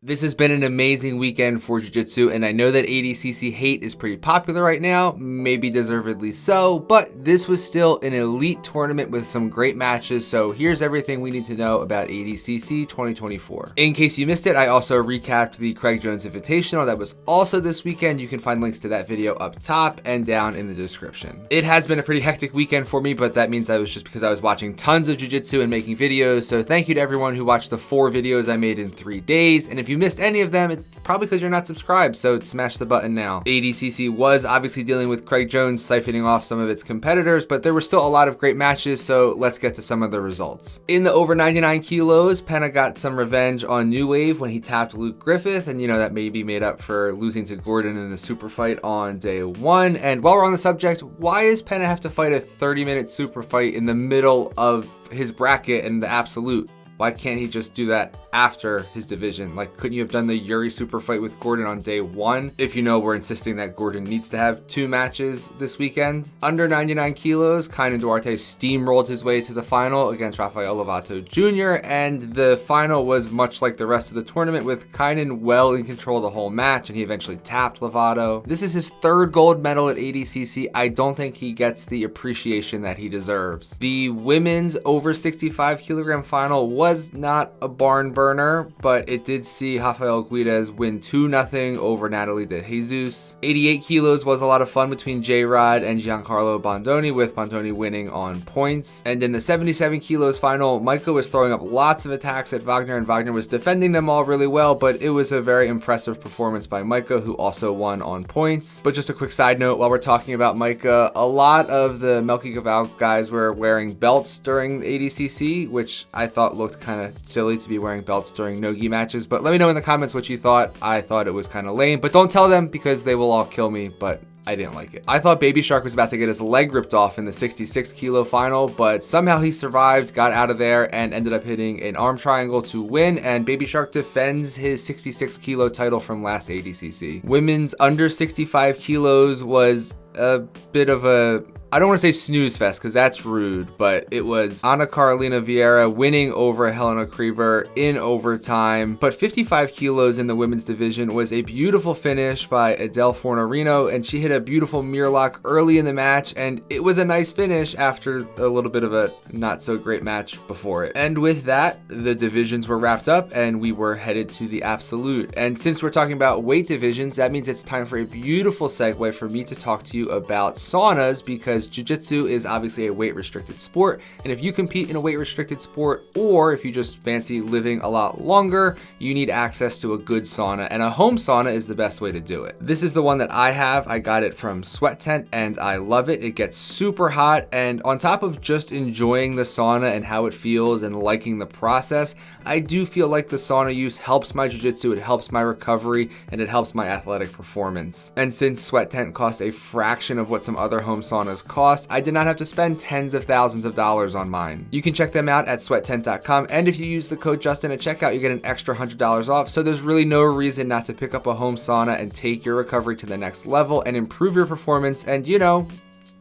This has been an amazing weekend for Jiu-Jitsu, and I know that ADCC hate is pretty popular right now, maybe deservedly so, but this was still an elite tournament with some great matches, so here's everything we need to know about ADCC 2024. In case you missed it, I also recapped the Craig Jones Invitational that was also this weekend. You can find links to that video up top and down in the description. It has been a pretty hectic weekend for me, but that means that was just because I was watching tons of Jiu-Jitsu and making videos, so thank you to everyone who watched the 4 videos I made in 3 days, and if you missed any of them, it's probably because you're not subscribed, so smash the button now. ADCC was obviously dealing with Craig Jones siphoning off some of its competitors, but there were still a lot of great matches, so let's get to some of the results. In the over 99 kilos, Penna got some revenge on New Wave when he tapped Luke Griffith, and that may be made up for losing to Gordon in the super fight on day 1. And while we're on the subject, why does Penna have to fight a 30-minute super fight in the middle of his bracket in the absolute? Why can't he just do that after his division? Like, couldn't you have done the Yuri super fight with Gordon on day 1? If we're insisting that Gordon needs to have 2 matches this weekend. Under 99 kilos, Kaynan Duarte steamrolled his way to the final against Rafael Lovato Jr. And the final was much like the rest of the tournament, with Kaynan well in control the whole match, and he eventually tapped Lovato. This is his 3rd gold medal at ADCC. I don't think he gets the appreciation that he deserves. The women's over 65 kilogram final was not a barn burner, but it did see Rafael Guidez win 2-0 over Natalie De Jesus. 88 kilos was a lot of fun between J-Rod and Giancarlo Bondoni, with Bondoni winning on points. And in the 77 kilos final, Maiko was throwing up lots of attacks at Wagner, and Wagner was defending them all really well, but it was a very impressive performance by Maiko, who also won on points. But just a quick side note, while we're talking about Maika, a lot of the Melky Gaval guys were wearing belts during ADCC, which I thought looked kind of silly to be wearing belts during no-gi matches, but let me know in the comments what you thought. I thought it was kind of lame, but don't tell them because they will all kill me, but I didn't like it. I thought Baby Shark was about to get his leg ripped off in the 66 kilo final, but somehow he survived, got out of there, and ended up hitting an arm triangle to win, and Baby Shark defends his 66 kilo title from last ADCC. Women's under 65 kilos was a bit of a, I don't want to say snooze fest because that's rude, but it was Ana Carolina Vieira winning over Helena Krieber in overtime. But 55 kilos in the women's division was a beautiful finish by Adele Fornarino, and she hit a beautiful mirror lock early in the match, and it was a nice finish after a little bit of a not so great match before it. And with that, the divisions were wrapped up and we were headed to the absolute. And since we're talking about weight divisions, that means it's time for a beautiful segue for me to talk to you about saunas, because Jiu-Jitsu is obviously a weight-restricted sport, and if you compete in a weight-restricted sport, or if you just fancy living a lot longer, you need access to a good sauna, and a home sauna is the best way to do it. This is the one that I have. I got it from Sweat Tent, and I love it. It gets super hot, and on top of just enjoying the sauna and how it feels and liking the process, I do feel like the sauna use helps my Jiu-Jitsu, it helps my recovery, and it helps my athletic performance. And since Sweat Tent costs a fraction of what some other home saunas cost, I did not have to spend tens of thousands of dollars on mine. You can check them out at sweattent.com, and if you use the code Justin at checkout, you get an extra $100 off, so there's really no reason not to pick up a home sauna and take your recovery to the next level and improve your performance and,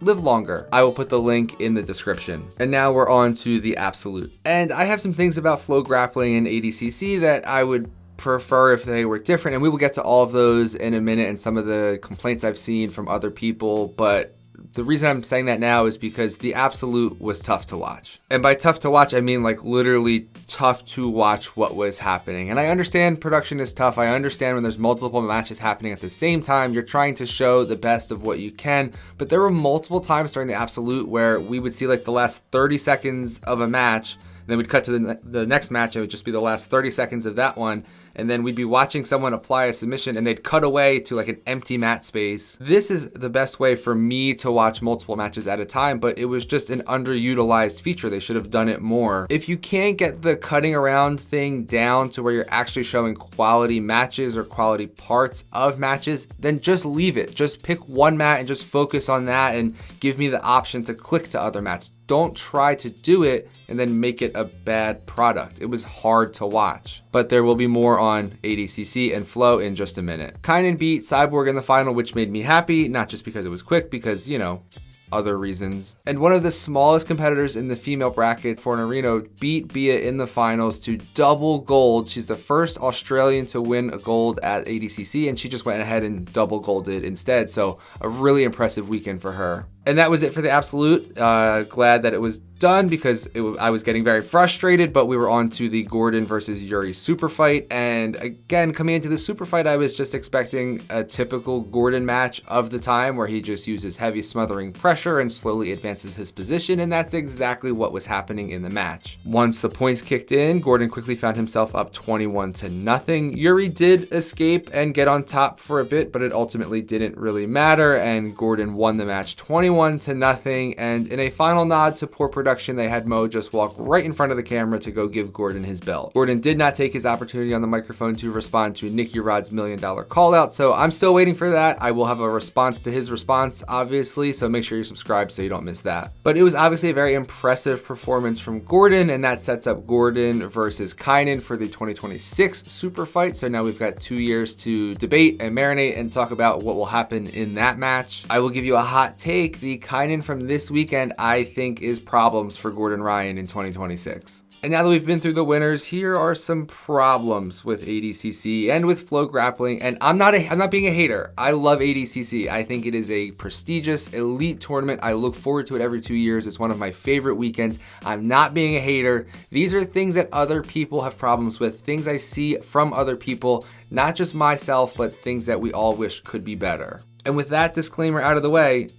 live longer. I will put the link in the description. And now we're on to the absolute. And I have some things about flow grappling and ADCC that I would prefer if they were different, and we will get to all of those in a minute and some of the complaints I've seen from other people, but the reason I'm saying that now is because the absolute was tough to watch. And by tough to watch, I mean like literally tough to watch what was happening. And I understand production is tough. I understand when there's multiple matches happening at the same time, you're trying to show the best of what you can. But there were multiple times during the absolute where we would see like the last 30 seconds of a match, and then we'd cut to the next match, and it would just be the last 30 seconds of that one. And then we'd be watching someone apply a submission and they'd cut away to like an empty mat space. This is the best way for me to watch multiple matches at a time, but it was just an underutilized feature. They should have done it more. If you can't get the cutting around thing down to where you're actually showing quality matches or quality parts of matches, then just leave it. Just pick one mat and just focus on that and give me the option to click to other mats. Don't try to do it and then make it a bad product. It was hard to watch, but there will be more on ADCC and Flow in just a minute. Kaynan beat Cyborg in the final, which made me happy, not just because it was quick, because, other reasons. And one of the smallest competitors in the female bracket, Fornarino, beat Bia in the finals to double gold. She's the first Australian to win a gold at ADCC, and she just went ahead and double golded instead. So a really impressive weekend for her. And that was it for the absolute. Glad that it was done because I was getting very frustrated, but we were on to the Gordon versus Yuri super fight. And again, coming into the super fight, I was just expecting a typical Gordon match of the time where he just uses heavy smothering pressure and slowly advances his position. And that's exactly what was happening in the match. Once the points kicked in, Gordon quickly found himself up 21-0. Yuri did escape and get on top for a bit, but it ultimately didn't really matter. And Gordon won the match 21-0. And in a final nod to poor production, they had Mo just walk right in front of the camera to go give Gordon his belt. Gordon did not take his opportunity on the microphone to respond to Nicky Rod's $1 million call out, so I'm still waiting for that. I will have a response to his response, obviously, so make sure you subscribe so you don't miss that. But it was obviously a very impressive performance from Gordon, and that sets up Gordon versus Kynan for the 2026 super fight. So now we've got 2 years to debate and marinate and talk about what will happen in that match. I will give you a hot take. The Kynan from this weekend, I think, is problems for Gordon Ryan in 2026. And now that we've been through the winners, here are some problems with ADCC and with Flow Grappling. And I'm not being a hater. I love ADCC. I think it is a prestigious elite tournament. I look forward to it every 2 years. It's one of my favorite weekends. I'm not being a hater. These are things that other people have problems with, things I see from other people, not just myself, but things that we all wish could be better. And with that disclaimer out of the way,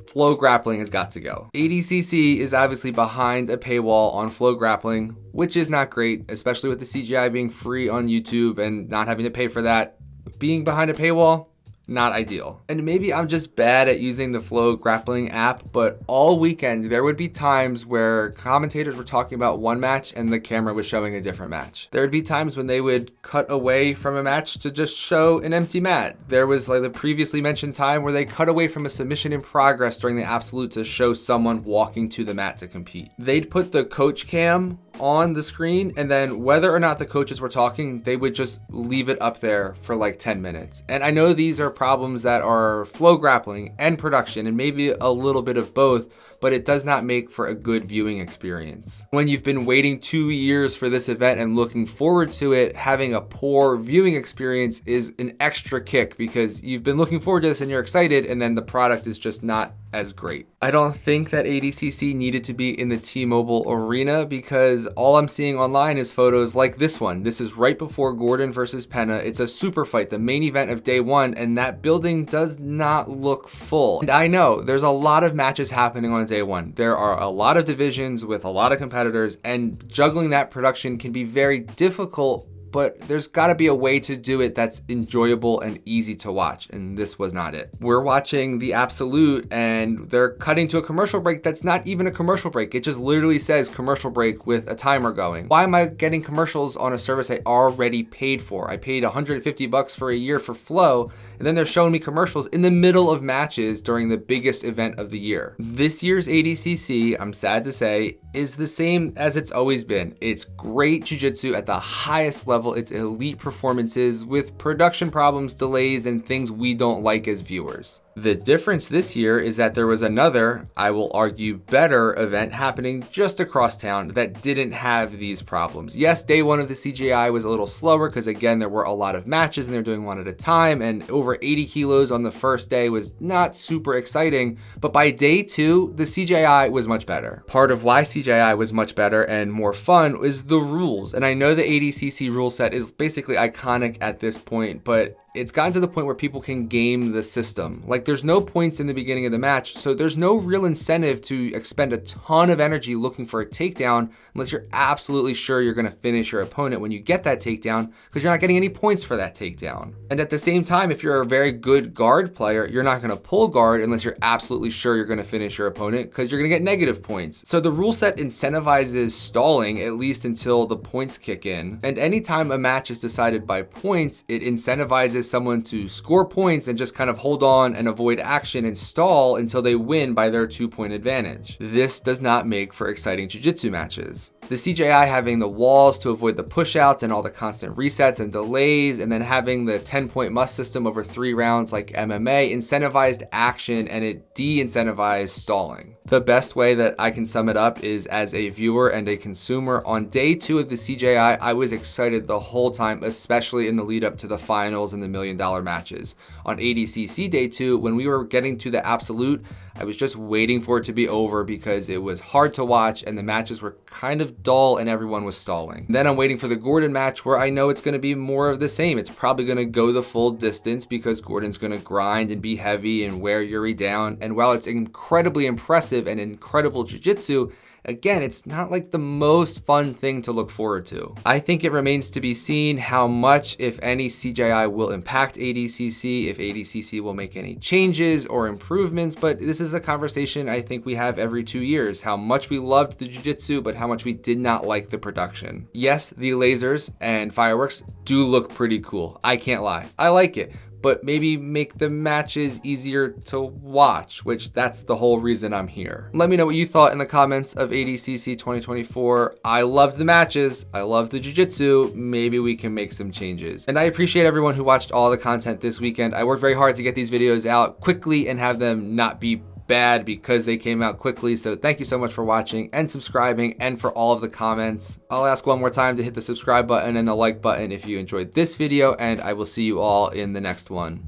Flow Grappling has got to go. ADCC is obviously behind a paywall on Flow Grappling, which is not great, especially with the CGI being free on YouTube and not having to pay for that. Being behind a paywall, not ideal. And maybe I'm just bad at using the Flow Grappling app, but all weekend there would be times where commentators were talking about one match and the camera was showing a different match. There would be times when they would cut away from a match to just show an empty mat. There was like the previously mentioned time where they cut away from a submission in progress during the absolute to show someone walking to the mat to compete. They'd put the coach cam on the screen, and then whether or not the coaches were talking, they would just leave it up there for like 10 minutes. And I know these are problems that are Flow Grappling and production and maybe a little bit of both, but it does not make for a good viewing experience. When you've been waiting 2 years for this event and looking forward to it, having a poor viewing experience is an extra kick because you've been looking forward to this and you're excited, and then the product is just not as great. I don't think that ADCC needed to be in the T-Mobile Arena because all I'm seeing online is photos like this one. This is right before Gordon versus Penna. It's a super fight, the main event of day one, and that building does not look full. And I know there's a lot of matches happening on day one. There are a lot of divisions with a lot of competitors, and juggling that production can be very difficult, but there's got to be a way to do it that's enjoyable and easy to watch, and this was not it. We're watching the absolute and they're cutting to a commercial break that's not even a commercial break. It just literally says commercial break with a timer going. Why am I getting commercials on a service I already paid for? I paid $150 for a year for Flow, and then they're showing me commercials in the middle of matches during the biggest event of the year. This year's ADCC, I'm sad to say, is the same as it's always been. It's great jiu-jitsu at the highest level. It's elite performances with production problems, delays, and things we don't like as viewers. The difference this year is that there was another, I will argue, better event happening just across town that didn't have these problems. Yes, day one of the CGI was a little slower because again, there were a lot of matches and they're doing one at a time, and over 80 kilos on the first day was not super exciting, but by day two, the CGI was much better. Part of why CGI was much better and more fun is the rules, and I know the ADCC rule set is basically iconic at this point, but it's gotten to the point where people can game the system. Like, there's no points in the beginning of the match, so there's no real incentive to expend a ton of energy looking for a takedown unless you're absolutely sure you're gonna finish your opponent when you get that takedown, because you're not getting any points for that takedown. And at the same time, if you're a very good guard player, you're not gonna pull guard unless you're absolutely sure you're gonna finish your opponent, because you're gonna get negative points. So the rule set incentivizes stalling, at least until the points kick in. And anytime a match is decided by points, it incentivizes as someone to score points and just kind of hold on and avoid action and stall until they win by their 2-point advantage. This does not make for exciting jiu-jitsu matches. The CJI having the walls to avoid the push-outs and all the constant resets and delays, and then having the 10-point must system over 3 rounds like MMA incentivized action and it de-incentivized stalling. The best way that I can sum it up is, as a viewer and a consumer, on day 2 of the CJI, I was excited the whole time, especially in the lead up to the finals and the $1 million matches. On ADCC day 2, when we were getting to the absolute, I was just waiting for it to be over because it was hard to watch and the matches were kind of dull and everyone was stalling. Then I'm waiting for the Gordon match, where I know it's going to be more of the same. It's probably going to go the full distance because Gordon's going to grind and be heavy and wear Yuri down. And while it's incredibly impressive and incredible jiu-jitsu, again, it's not like the most fun thing to look forward to. I think it remains to be seen how much, if any, CJI will impact ADCC, if ADCC will make any changes or improvements, but this is a conversation I think we have every 2 years, how much we loved the jiu-jitsu, but how much we did not like the production. Yes, the lasers and fireworks do look pretty cool. I can't lie. I like it. But maybe make the matches easier to watch, which that's the whole reason I'm here. Let me know what you thought in the comments of ADCC 2024. I loved the matches. I love the jiu-jitsu. Maybe we can make some changes. And I appreciate everyone who watched all the content this weekend. I worked very hard to get these videos out quickly and have them not be bad because they came out quickly. So thank you so much for watching and subscribing and for all of the comments. I'll ask one more time to hit the subscribe button and the like button if you enjoyed this video, and I will see you all in the next one.